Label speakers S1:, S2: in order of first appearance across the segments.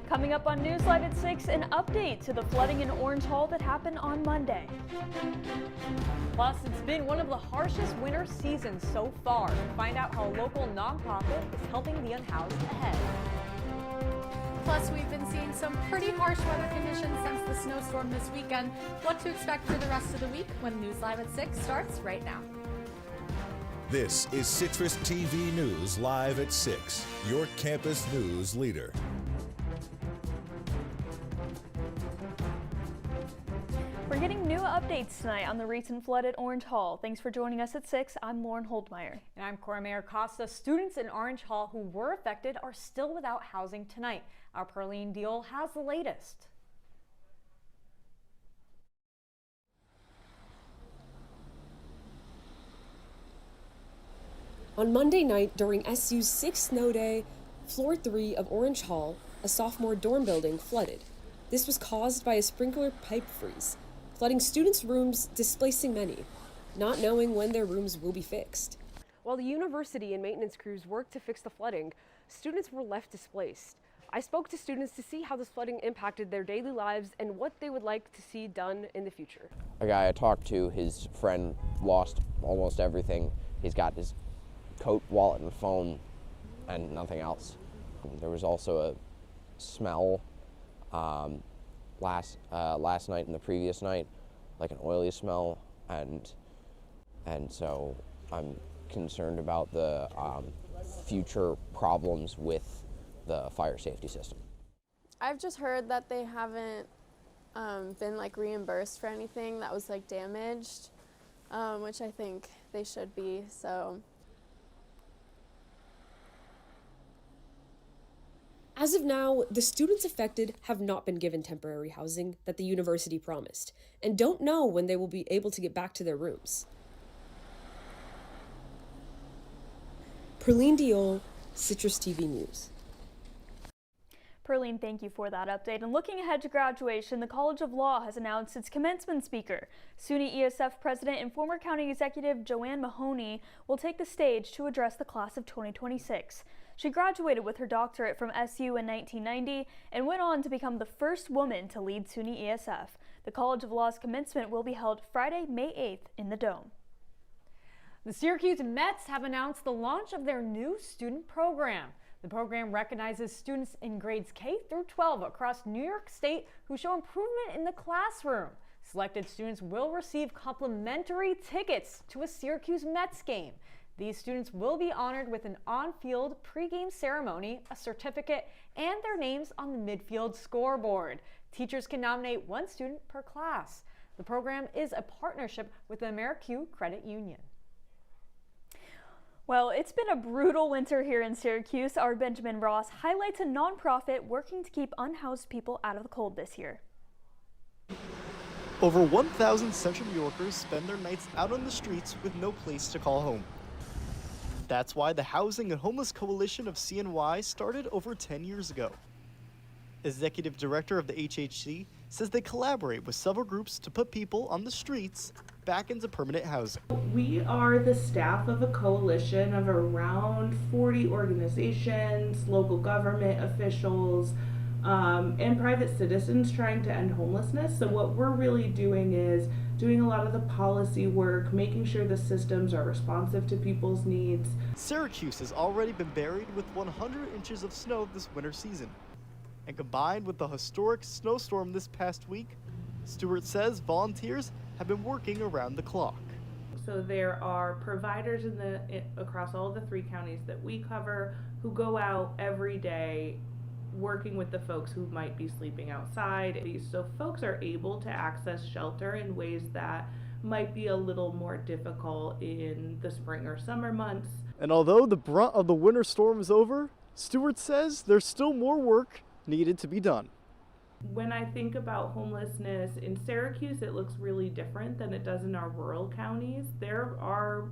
S1: Coming up on News Live at 6, an update to the flooding in Orange Hall that happened on Monday.
S2: Plus, it's been one of the harshest winter seasons so far. Find out how a local nonprofit is helping the unhoused ahead.
S3: Plus, we've been seeing some pretty harsh weather conditions since the snowstorm this weekend. What to expect for the rest of the week when News Live at 6 starts right now.
S4: This is CitrusTV News Live at 6, your campus news leader.
S1: We're getting new updates tonight on the recent flood at Orange Hall. Thanks for joining us at 6. I'm Lauren Holdmeyer.
S2: And I'm Cora Mayer-Costa. Students in Orange Hall who were affected are still without housing tonight. Our Perlene Deal has the latest.
S5: On Monday night, during SU's 6th snow day, floor 3 of Orange Hall, a sophomore dorm building, flooded. This was caused by a sprinkler pipe freeze, flooding students' rooms, displacing many, not knowing when their rooms will be fixed. While the university and maintenance crews worked to fix the flooding, students were left displaced. I spoke to students to see how this flooding impacted their daily lives and what they would like to see done in the future.
S6: A guy I talked to, his friend lost almost everything. He's got his coat, wallet, and phone, and nothing else. There was also a smell last night and the previous night, like an oily smell, and so I'm concerned about the future problems with the fire safety system.
S7: I've just heard that they haven't been reimbursed for anything that was damaged, which I think they should be. So.
S5: As of now, the students affected have not been given temporary housing that the university promised, and don't know when they will be able to get back to their rooms. Perlene Diol, CitrusTV News.
S1: Perlene, thank you for that update. And looking ahead to graduation, the College of Law has announced its commencement speaker. SUNY ESF President and former County Executive Joanne Mahoney will take the stage to address the class of 2026. She graduated with her doctorate from SU in 1990 and went on to become the first woman to lead SUNY ESF. The College of Law's commencement will be held Friday, May 8th in the Dome.
S2: The Syracuse Mets have announced the launch of their new student program. The program recognizes students in grades K through 12 across New York State who show improvement in the classroom. Selected students will receive complimentary tickets to a Syracuse Mets game. These students will be honored with an on-field pregame ceremony, a certificate, and their names on the midfield scoreboard. Teachers can nominate one student per class. The program is a partnership with the Mayer-Costa Credit Union.
S1: Well, it's been a brutal winter here in Syracuse. Our Benjamin Ross highlights a nonprofit working to keep unhoused people out of the cold this year.
S8: Over 1,000 Central New Yorkers spend their nights out on the streets with no place to call home. That's why the Housing and Homeless Coalition of CNY started over 10 years ago. Executive Director of the HHC says they collaborate with several groups to put people on the streets back into permanent housing.
S9: We are the staff of a coalition of around 40 organizations, local government officials, and private citizens trying to end homelessness. So what we're really doing is doing a lot of the policy work, making sure the systems are responsive to people's needs.
S8: Syracuse has already been buried with 100 inches of snow this winter season. And combined with the historic snowstorm this past week, Stewart says volunteers have been working around the clock.
S9: So there are providers across all of the 3 counties that we cover who go out every day working with the folks who might be sleeping outside. So folks are able to access shelter in ways that might be a little more difficult in the spring or summer months.
S8: And although the brunt of the winter storm is over, Stewart says there's still more work needed to be done.
S9: When I think about homelessness in Syracuse, it looks really different than it does in our rural counties. There are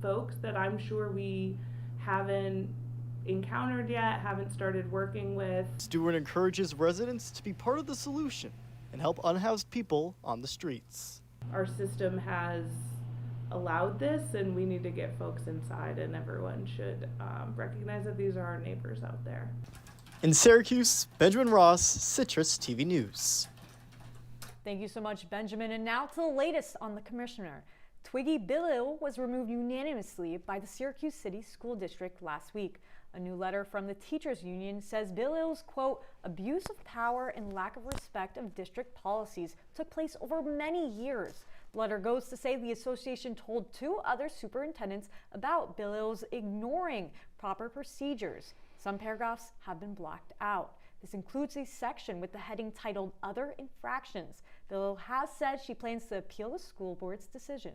S9: folks that I'm sure we haven't encountered yet, haven't started working with.
S8: Stewart encourages residents to be part of the solution and help unhoused people on the streets.
S9: Our system has allowed this, and we need to get folks inside, and everyone should recognize that these are our neighbors out there.
S8: In Syracuse, Benjamin Ross, Citrus TV News.
S2: Thank you so much, Benjamin. And now to the latest on the commissioner. Twiggy Billill was removed unanimously by the Syracuse City School District last week. A new letter from the teachers union says Billill's, quote, abuse of power and lack of respect of district policies took place over many years. The letter goes to say the association told 2 other superintendents about Billill's ignoring proper procedures. Some paragraphs have been blacked out. This includes a section with the heading titled Other Infractions. Billill has said she plans to appeal the school board's decision.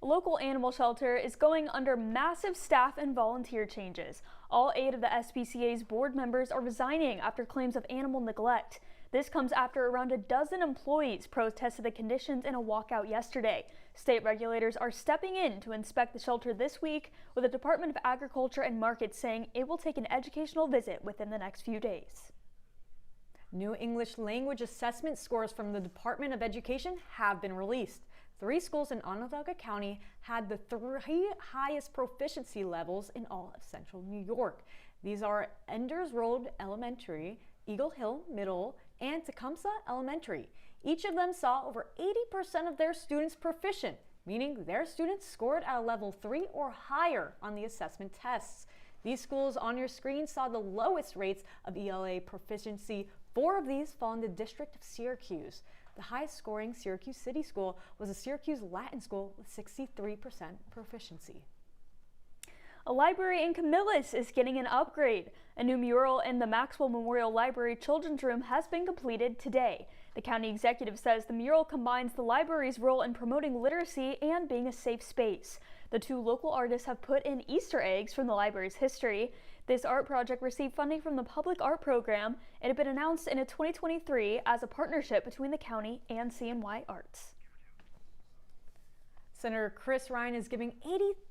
S1: A local animal shelter is going under massive staff and volunteer changes. All 8 of the SPCA's board members are resigning after claims of animal neglect. This comes after around a dozen employees protested the conditions in a walkout yesterday. State regulators are stepping in to inspect the shelter this week, with the Department of Agriculture and Markets saying it will take an educational visit within the next few days.
S2: New English language assessment scores from the Department of Education have been released. 3 schools in Onondaga County had the 3 highest proficiency levels in all of central New York. These are Enders Road Elementary, Eagle Hill Middle, and Tecumseh Elementary. Each of them saw over 80% of their students proficient, meaning their students scored at a level 3 or higher on the assessment tests. These schools on your screen saw the lowest rates of ELA proficiency. 4 of these fall in the District of Syracuse. The highest scoring Syracuse City School was a Syracuse Latin school with 63% proficiency.
S1: A library in Camillus is getting an upgrade. A new mural in the Maxwell Memorial Library Children's Room has been completed today. The county executive says the mural combines the library's role in promoting literacy and being a safe space. The 2 local artists have put in Easter eggs from the library's history. This art project received funding from the Public Art Program and had been announced in 2023 as a partnership between the county and CNY Arts.
S2: Senator Chris Ryan is giving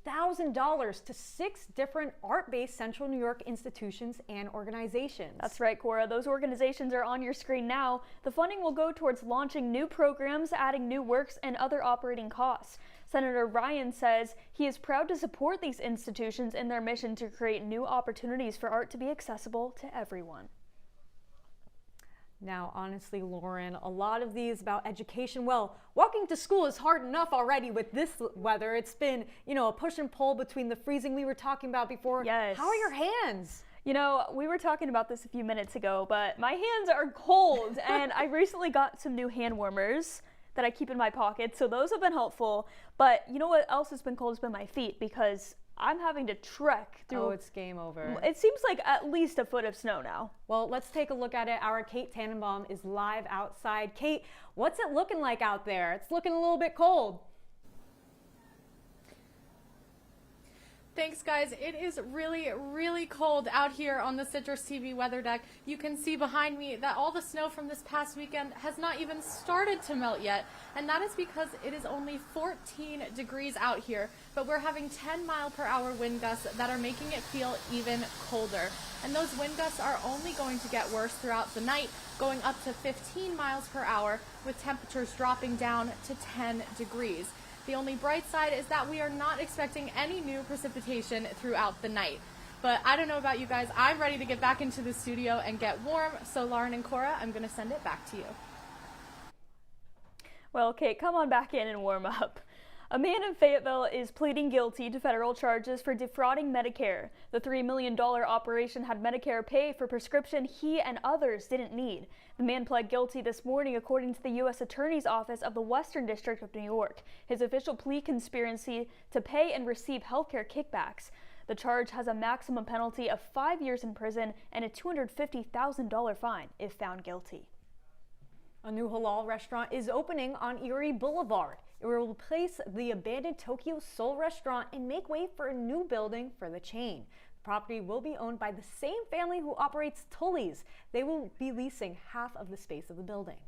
S2: $80,000 to 6 different art-based Central New York institutions and organizations.
S1: That's right, Cora. Those organizations are on your screen now. The funding will go towards launching new programs, adding new works, and other operating costs. Senator Ryan says he is proud to support these institutions in their mission to create new opportunities for art to be accessible to everyone.
S2: Now, honestly, Lauren, a lot of these about education, well, walking to school is hard enough already with this weather. It's been, a push and pull between the freezing we were talking about before.
S1: Yes.
S2: How are your hands?
S1: We were talking about this a few minutes ago, but my hands are cold, and I recently got some new hand warmers that I keep in my pocket, so those have been helpful. But you know what else has been cold has been my feet, because I'm having to trek through.
S2: Oh, it's game over.
S1: It seems like at least a foot of snow now.
S2: Well, let's take a look at it. Our Kate Tannenbaum is live outside. Kate, what's it looking like out there? It's looking a little bit cold.
S3: Thanks, guys. It is really, really cold out here on the Citrus TV weather deck. You can see behind me that all the snow from this past weekend has not even started to melt yet, and that is because it is only 14 degrees out here, but we're having 10-mile-per-hour wind gusts that are making it feel even colder. And those wind gusts are only going to get worse throughout the night, going up to 15 miles per hour, with temperatures dropping down to 10 degrees. The only bright side is that we are not expecting any new precipitation throughout the night. But I don't know about you guys, I'm ready to get back into the studio and get warm. So Lauren and Cora, I'm going to send it back to you.
S1: Well, Kate, come on back in and warm up. A man in Fayetteville is pleading guilty to federal charges for defrauding Medicare. The $3 million operation had Medicare pay for prescription he and others didn't need. The man pled guilty this morning according to the U.S. Attorney's Office of the Western District of New York. His official plea conspiracy to pay and receive healthcare kickbacks. The charge has a maximum penalty of 5 years in prison and a $250,000 fine if found guilty.
S2: A new halal restaurant is opening on Erie Boulevard. It will replace the abandoned Tokyo Soul restaurant and make way for a new building for the chain. The property will be owned by the same family who operates Tully's. They will be leasing half of the space of the building.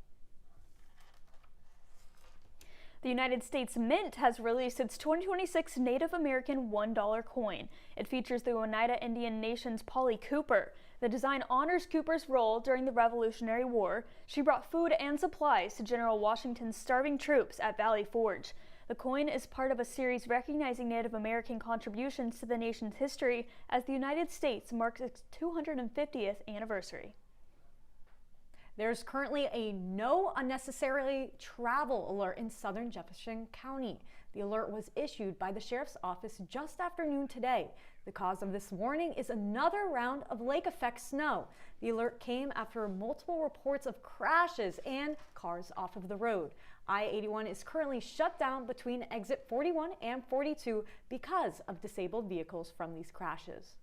S1: The United States Mint has released its 2026 Native American $1 coin. It features the Oneida Indian Nation's Polly Cooper. The design honors Cooper's role during the Revolutionary War. She brought food and supplies to General Washington's starving troops at Valley Forge. The coin is part of a series recognizing Native American contributions to the nation's history as the United States marks its 250th anniversary.
S2: There's currently a no unnecessarily travel alert in southern Jefferson County. The alert was issued by the sheriff's office just after noon today. The cause of this warning is another round of lake effect snow. The alert came after multiple reports of crashes and cars off of the road. I-81 is currently shut down between exit 41 and 42 because of disabled vehicles from these crashes.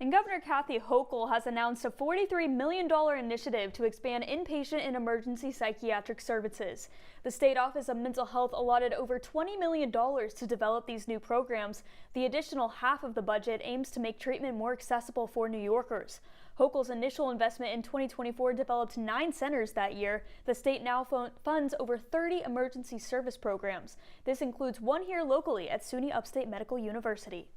S1: And Governor Kathy Hochul has announced a $43 million initiative to expand inpatient and emergency psychiatric services. The State Office of Mental Health allotted over $20 million to develop these new programs. The additional half of the budget aims to make treatment more accessible for New Yorkers. Hochul's initial investment in 2024 developed 9 centers that year. The state now funds over 30 emergency service programs. This includes one here locally at SUNY Upstate Medical University.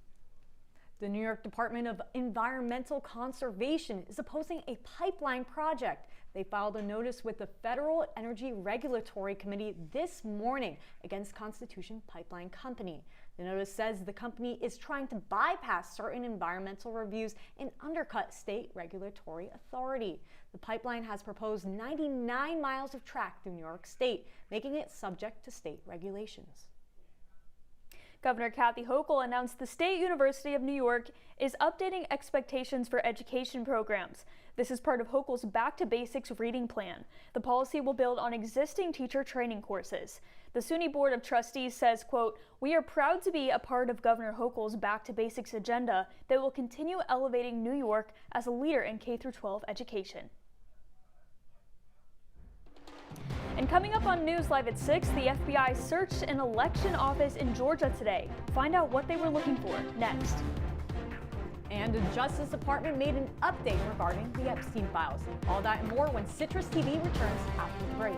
S2: The New York Department of Environmental Conservation is opposing a pipeline project. They filed a notice with the Federal Energy Regulatory Committee this morning against Constitution Pipeline Company. The notice says the company is trying to bypass certain environmental reviews and undercut state regulatory authority. The pipeline has proposed 99 miles of track through New York State, making it subject to state regulations.
S1: Governor Kathy Hochul announced the State University of New York is updating expectations for education programs. This is part of Hochul's Back to Basics reading plan. The policy will build on existing teacher training courses. The SUNY Board of Trustees says, quote, "We are proud to be a part of Governor Hochul's Back to Basics agenda that will continue elevating New York as a leader in K-12 education." And coming up on News Live at 6, the FBI searched an election office in Georgia today. Find out what they were looking for next.
S2: And the Justice Department made an update regarding the Epstein files. All that and more when Citrus TV returns after the break.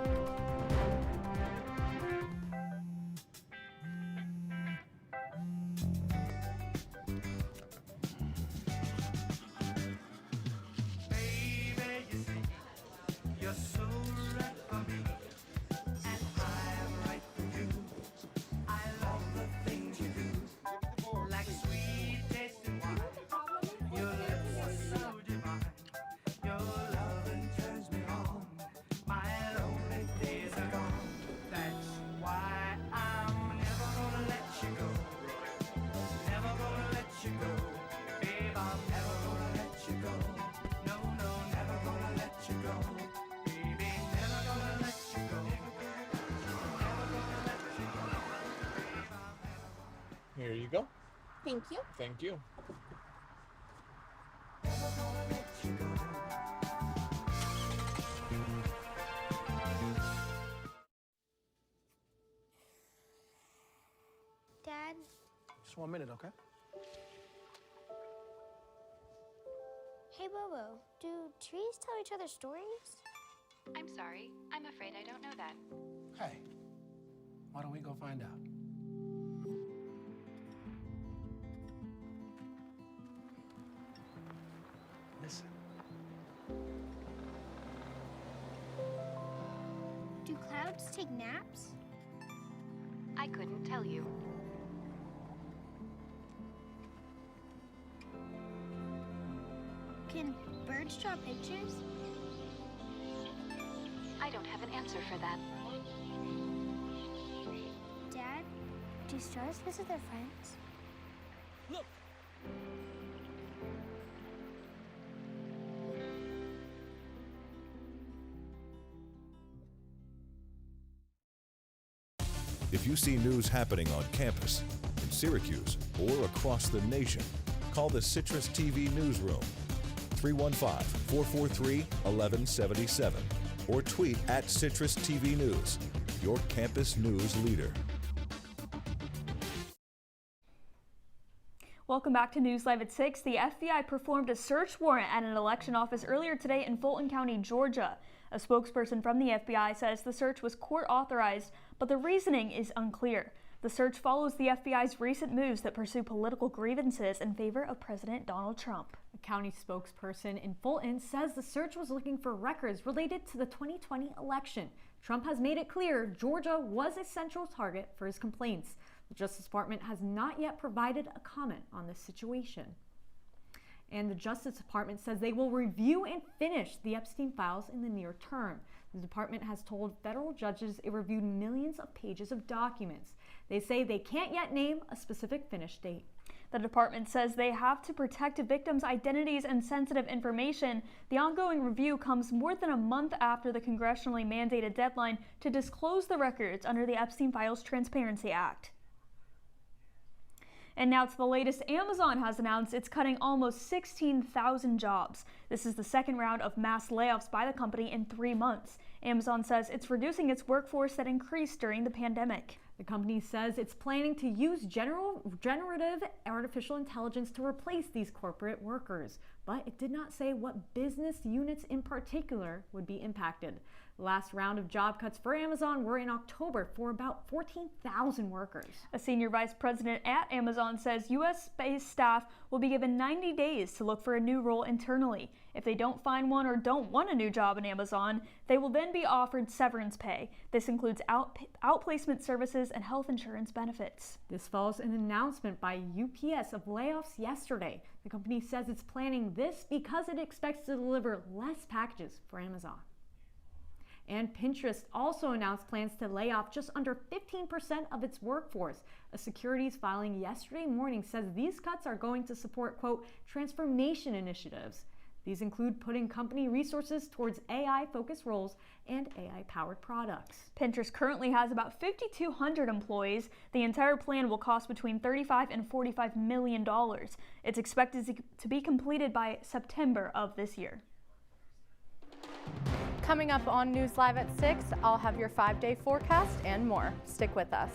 S10: Here you go.
S7: Thank you.
S10: Thank you.
S11: Dad?
S12: Just 1 minute, okay?
S11: Hey, Bobo, do trees tell each other stories?
S13: I'm sorry. I'm afraid I don't know that.
S12: Hey, why don't we go find out? Listen.
S11: Do clouds take naps?
S13: I couldn't tell you.
S11: Can birds draw pictures?
S13: I don't have an answer for that.
S11: Dad, do stars visit their friends?
S12: Look!
S4: If you see news happening on campus, in Syracuse, or across the nation, call the Citrus TV newsroom, 315-443-1177, or tweet at Citrus TV News, your campus news leader.
S1: Welcome back to News Live at 6. The FBI performed a search warrant at an election office earlier today in Fulton County, Georgia. A spokesperson from the FBI says the search was court authorized, but the reasoning is unclear. The search follows the FBI's recent moves that pursue political grievances in favor of President Donald Trump.
S2: A county spokesperson in Fulton says the search was looking for records related to the 2020 election. Trump has made it clear Georgia was a central target for his complaints. The Justice Department has not yet provided a comment on this situation. And the Justice Department says they will review and finish the Epstein files in the near term. The department has told federal judges it reviewed millions of pages of documents. They say they can't yet name a specific finish date.
S1: The department says they have to protect victims' identities and sensitive information. The ongoing review comes more than a month after the congressionally mandated deadline to disclose the records under the Epstein Files Transparency Act. And now to the latest. Amazon has announced it's cutting almost 16,000 jobs. This is the second round of mass layoffs by the company in 3 months. Amazon says it's reducing its workforce that increased during the pandemic.
S2: The company says it's planning to use generative artificial intelligence to replace these corporate workers, but it did not say what business units in particular would be impacted. The last round of job cuts for Amazon were in October for about 14,000 workers.
S1: A senior vice president at Amazon says U.S.-based staff will be given 90 days to look for a new role internally. If they don't find one or don't want a new job in Amazon, they will then be offered severance pay. This includes outplacement services and health insurance benefits.
S2: This follows an announcement by UPS of layoffs yesterday. The company says it's planning this because it expects to deliver less packages for Amazon. And Pinterest also announced plans to lay off just under 15% of its workforce. A securities filing yesterday morning says these cuts are going to support, quote, transformation initiatives. These include putting company resources towards AI-focused roles and AI-powered products.
S1: Pinterest currently has about 5,200 employees. The entire plan will cost between $35 and $45 million. It's expected to be completed by September of this year.
S3: Coming up on News Live at 6, I'll have your 5-day forecast and more. Stick with us.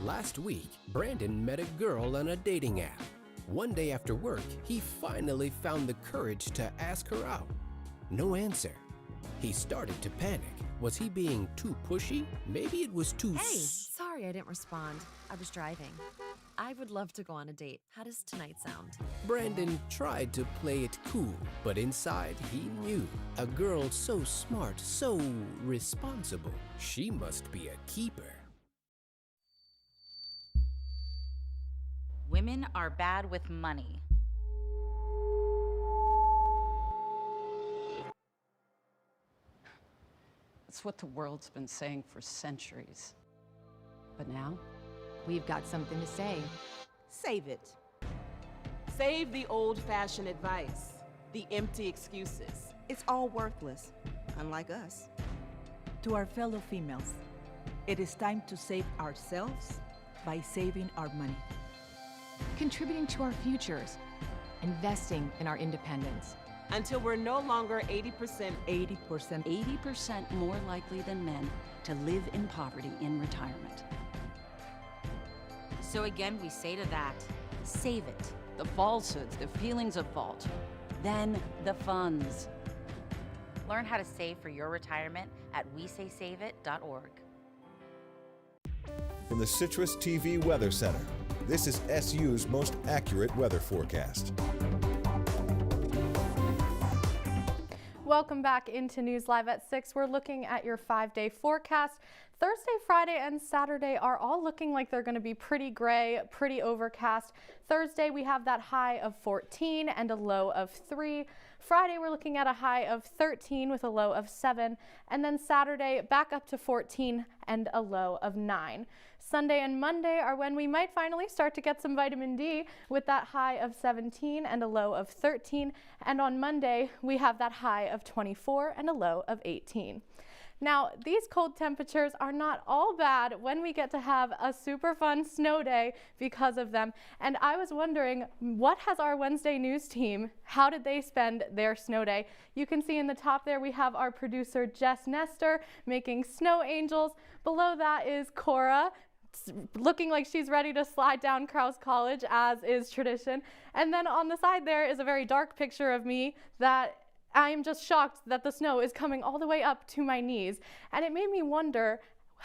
S10: Last week, Brandon met a girl on a dating app. One day after work, he finally found the courage to ask her out. No answer. He started to panic. Was he being too pushy? Maybe it was too...
S14: Hey, sorry I didn't respond. I was driving. I would love to go on a date. How does tonight sound?
S10: Brandon tried to play it cool, but inside he knew. A girl so smart, so responsible. She must be a keeper.
S15: Women are bad with money.
S16: That's what the world's been saying for centuries. But now,
S17: we've got something to say. Save it. Save the old-fashioned advice, the empty excuses. It's all worthless, unlike us.
S18: To our fellow females, it is time to save ourselves by saving our money.
S19: Contributing to our futures, investing in our independence.
S17: Until we're no longer 80%
S16: more likely than men to live in poverty in retirement.
S15: So again, we say to that,
S16: Save it. The falsehoods, the feelings of fault. Then the funds.
S15: learn how to save for your retirement at wesaysaveit.org.
S4: From the CitrusTV Weather Center, this is SU's most accurate weather forecast.
S3: Welcome back into News Live at 6. We're looking at your 5-day forecast. Thursday, Friday, and Saturday are all looking like they're going to be pretty gray, pretty overcast. Thursday, we have that high of 14 and a low of 3. Friday, we're looking at a high of 13 with a low of 7. And then Saturday, back up to 14 and a low of 9. Sunday and Monday are when we might finally start to get some vitamin D with that high of 17 and a low of 13. And on Monday, we have that high of 24 and a low of 18. Now, these cold temperatures are not all bad when we get to have a super fun snow day because of them. And I was wondering, what has our Wednesday news team, how did they spend their snow day? You can see in the top there we have our producer Jess Nestor making snow angels. Below that is Cora, looking like she's ready to slide down Krause College, as is tradition. And then on the side there is a very dark picture of me that I am just shocked that the snow is coming all the way up to my knees. And it made me wonder,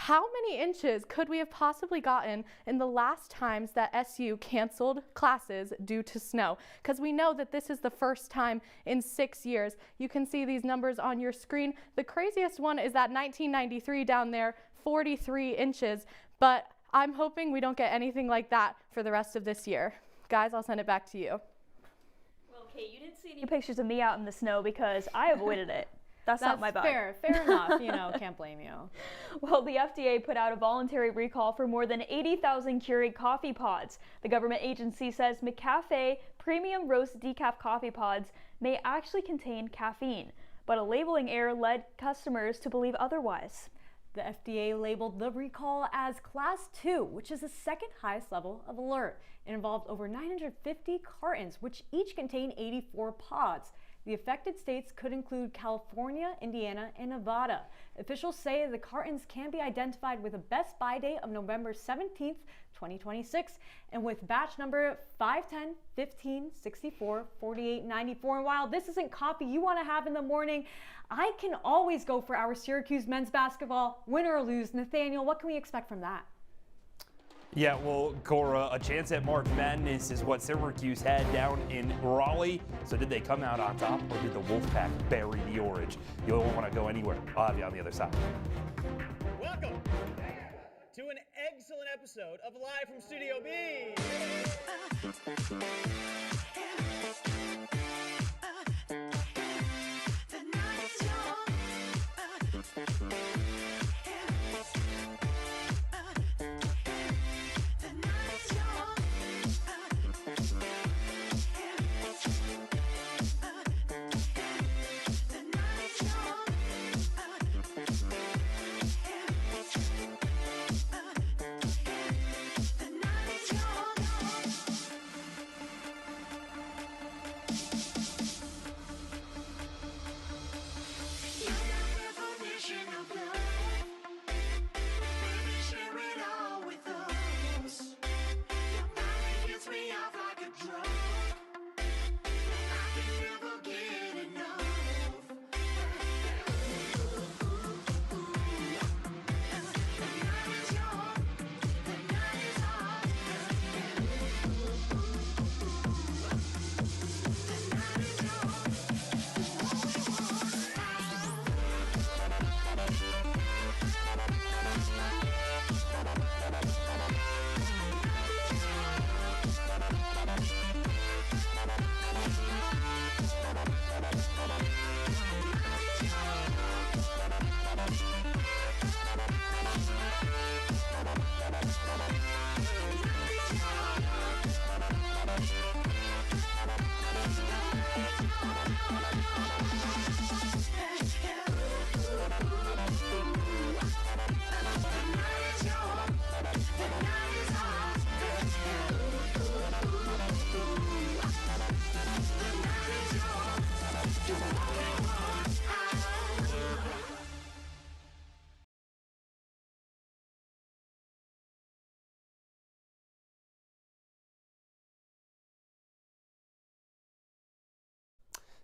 S3: How many inches could we have possibly gotten in the last times that SU canceled classes due to snow? Because we know that this is the first time in 6 years. You can see these numbers on your screen. The craziest one is that 1993 down there, 43 inches. But I'm hoping we don't get anything like that for the rest of this year. Guys, I'll send it back to you.
S1: Well, Kate, you didn't see any pictures of me out in the snow because I avoided it. That's not my vibe.
S2: Fair enough, can't blame you.
S1: Well, the FDA put out a voluntary recall for more than 80,000 Keurig coffee pods. The government agency says McCafe premium roast decaf coffee pods may actually contain caffeine, but a labeling error led customers to believe otherwise.
S2: The FDA labeled the recall as Class 2, which is the second highest level of alert. It involved over 950 cartons, which each contain 84 pods. The affected states could include California, Indiana, and Nevada. Officials say the cartons can be identified with a best buy date of November 17th, 2026, and with batch number 510, 15, 64, 48, 94. And while this isn't coffee you want to have in the morning, I can always go for our Syracuse men's basketball, win or lose. Nathaniel, what can we expect from that?
S20: Yeah, well, Cora, a chance at March Madness is what Syracuse had down in Raleigh. So did they come out on top, or did the Wolfpack bury the Orange? You don't want to go anywhere. I'll have you on the other side.
S21: Welcome to an excellent episode of Live from Studio B.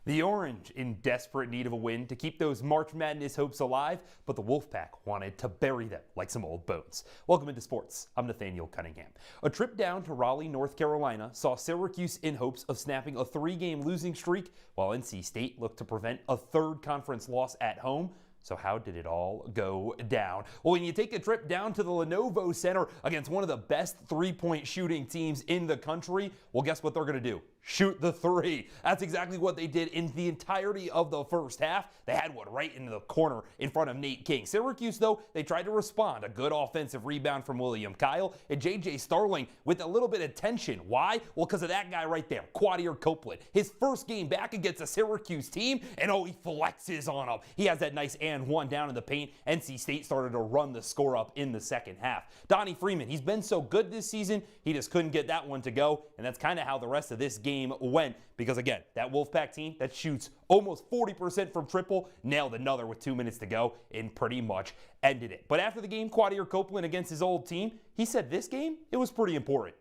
S20: The Orange in desperate need of a win to keep those March Madness hopes alive, but the Wolfpack wanted to bury them like some old bones. Welcome into sports. I'm Nathaniel Cunningham. A trip down to Raleigh, North Carolina saw Syracuse in hopes of snapping a 3-game losing streak, while NC State looked to prevent a third conference loss at home. So how did it all go down? Well, when you take a trip down to the Lenovo Center against one of the best three-point shooting teams in the country, well, guess what they're going to do? Shoot the three. That's exactly what they did in the entirety of the first half. They had one right into the corner in front of Nate King. Syracuse, though, they tried to respond. A good offensive rebound from William Kyle and J.J. Starling with a little bit of tension. Why? Well, because of that guy right there, Quadier Copeland. His first game back against a Syracuse team, and he flexes on them. He has that nice and one down in the paint. NC State started to run the score up in the second half. Donnie Freeman, he's been so good this season, he just couldn't get that one to go, and that's kind of how the rest of this game went, because again, that Wolfpack team that shoots almost 40% from triple nailed another with 2 minutes to go and pretty much ended it. But after the game, Quadier Copeland against his old team, he said this game, it was pretty important.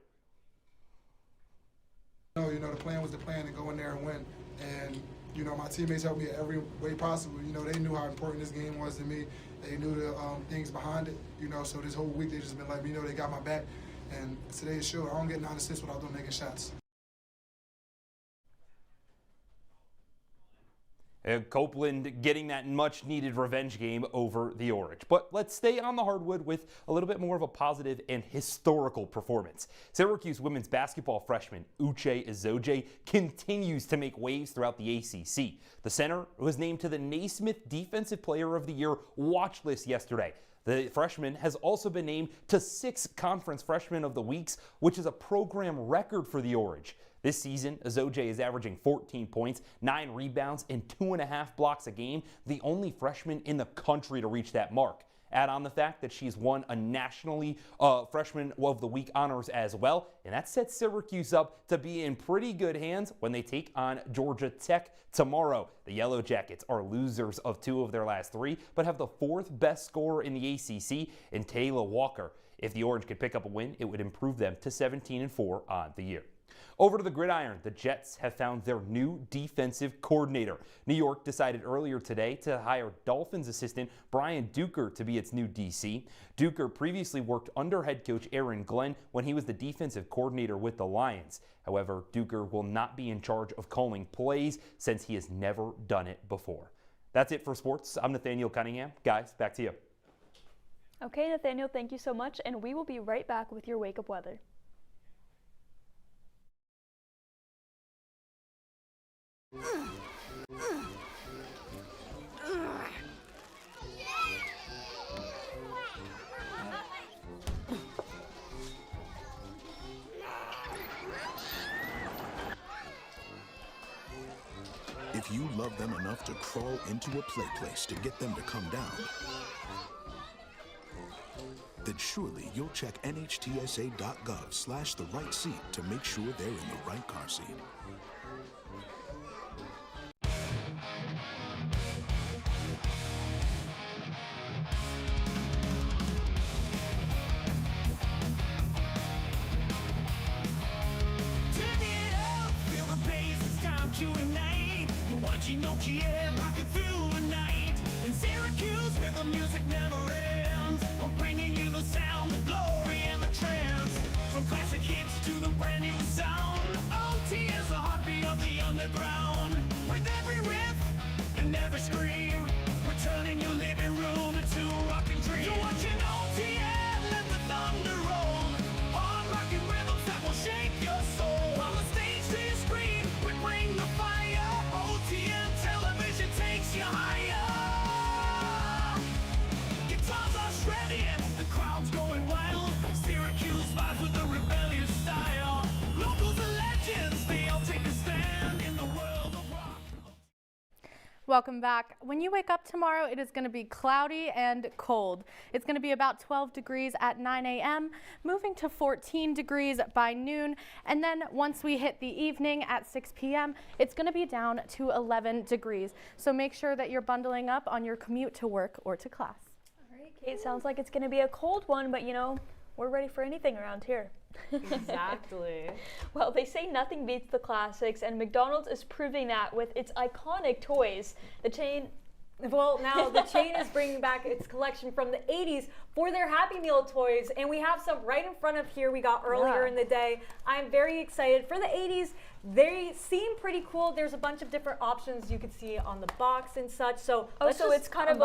S22: The plan was to plan and go in there and win. And
S6: You know, my teammates helped me in every way possible. You know, they knew how important this game was to me. They knew the things behind it, you know, so this whole week they just been like, you know, they got my back. And today it showed. I don't get 9 assists without them making shots.
S20: Copeland getting that much-needed revenge game over the Orange. But let's stay on the hardwood with a little bit more of a positive and historical performance. Syracuse women's basketball freshman Uche Ezoje continues to make waves throughout the ACC. The center was named to the Naismith Defensive Player of the Year watch list yesterday. The freshman has also been named to 6 Conference Freshman of the Weeks, which is a program record for the Orange. This season, Ezoje is averaging 14 points, 9 rebounds, and 2.5 blocks a game, the only freshman in the country to reach that mark. Add on the fact that she's won a nationally Freshman of the Week honors as well, and that sets Syracuse up to be in pretty good hands when they take on Georgia Tech tomorrow. The Yellow Jackets are losers of 2 of their last 3, but have the 4th best scorer in the ACC in Taylor Walker. If the Orange could pick up a win, it would improve them to 17-4 on the year. Over to the gridiron, the Jets have found their new defensive coordinator. New York decided earlier today to hire Dolphins assistant Brian Duker to be its new DC. Duker previously worked under head coach Aaron Glenn when he was the defensive coordinator with the Lions. However, Duker will not be in charge of calling plays since he has never done it before. That's it for sports. I'm Nathaniel Cunningham. Guys, back to you.
S1: Okay, Nathaniel, thank you so much, and we will be right back with your wake-up weather.
S22: If you love them enough to crawl into a play place to get them to come down, then surely you'll check nhtsa.gov/the right seat to make sure they're in the right car seat.
S23: Nokia rocking through the night in Syracuse where the music never ends. We're bringing you the sound, the glory, and the trance. From classic hits to the brand new sound. OT is the heartbeat of the underground. With every riff and every scream, we're turning your living room into a rocking dream. So watch an OTN, let the thunder roll. Hard rocking rhythms that will shake your soul. On the stage to your screen, we bring the fire. OTN television takes you higher. Guitars are shredding, the crowd's going wild. Syracuse vibes with a rebellious style. Locals are legends, they all take a stand in the world of rock.
S3: Welcome back. When you wake up tomorrow, it is going to be cloudy and cold. It's going to be about 12 degrees at 9 a.m., moving to 14 degrees by noon, and then once we hit the evening at 6 p.m., it's going to be down to 11 degrees. So make sure that you're bundling up on your commute to work or to class.
S1: All right, Kate, sounds like it's going to be a cold one, but you know, we're ready for anything around here.
S2: Exactly.
S1: Well, they say nothing beats the classics, and McDonald's is proving that with its iconic toys. The chain...
S2: Well, now the chain is bringing back its collection from the 80s for their Happy Meal toys, and we have some right in front of here we got earlier in the day. I'm very excited. For the 80s, they seem pretty cool. There's a bunch of different options you can see on the box and such. So
S1: so it's kind of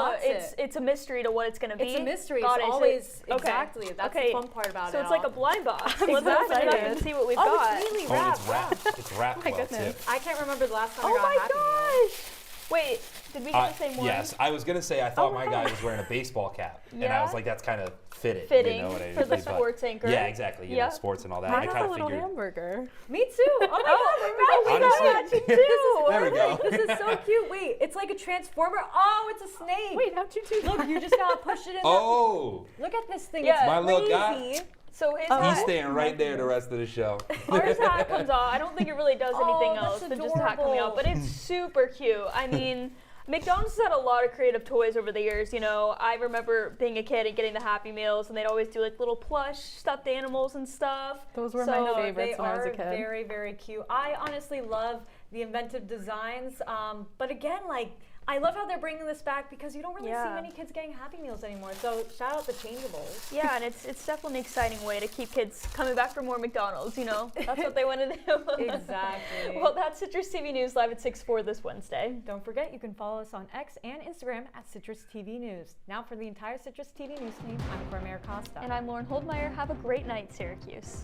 S1: it's a mystery to what it's going to be.
S2: It's a mystery.
S1: Got
S2: it's
S1: it.
S2: always
S1: Okay.
S2: Exactly. That's the fun part about it.
S1: So it's like a blind box.
S2: Exactly.
S1: Let's open it up and see what we've got.
S2: It's really
S20: Oh, and
S2: wrapped.
S20: it's wrapped. It's wrapped
S1: My
S20: well,
S1: goodness.
S20: too.
S2: I can't remember the last time I
S1: Oh
S2: got
S1: my
S2: Happy Meal.
S1: gosh! Wait, did we get the same one?
S20: Yes, I was going to say I thought my guy was wearing a baseball cap. And I was like, that's kind of fitting.
S1: Fitting
S20: you know what I
S1: for the
S20: mean? But-
S1: sports anchor.
S20: Yeah, exactly. You know, sports and all that.
S3: Mine
S20: I
S3: has
S20: kind
S3: a
S20: of
S3: little
S20: figured.
S3: hamburger.
S2: Me too. Oh my
S20: Honestly,
S1: too.
S20: there we go.
S2: This is so cute. Wait, it's like a transformer. Oh, it's a snake.
S3: Wait, how'd you do that?
S2: Look, you just gotta push it in.
S20: Oh.
S2: Look at this thing.
S1: Yeah.
S2: It's
S20: My little
S2: crazy.
S20: guy.
S1: So his
S20: He's
S1: hat,
S20: staying right there the rest of the show.
S1: ours hat comes off. I don't think it really does anything else
S2: that's
S1: than just the hat coming off, but it's super cute. I mean, McDonald's has had a lot of creative toys over the years. You know, I remember being a kid and getting the Happy Meals, and they'd always do like little plush stuffed animals and stuff.
S3: Those were my favorites
S2: they
S3: when I was a
S2: are
S3: kid.
S2: very, very cute. I honestly love the inventive designs. But again, like, I love how they're bringing this back because you don't really see many kids getting Happy Meals anymore. So shout out the Changeables.
S1: Yeah, and it's definitely an exciting way to keep kids coming back for more McDonald's, you know? That's what they want to do.
S2: Exactly.
S1: Well, that's Citrus TV News live at 6/4 this Wednesday.
S2: Don't forget, you can follow us on X and Instagram at Citrus TV News. Now for the entire Citrus TV News team, I'm Cora Mayer-Costa.
S1: And I'm Lauren Holdmeyer. Have a great night, Syracuse.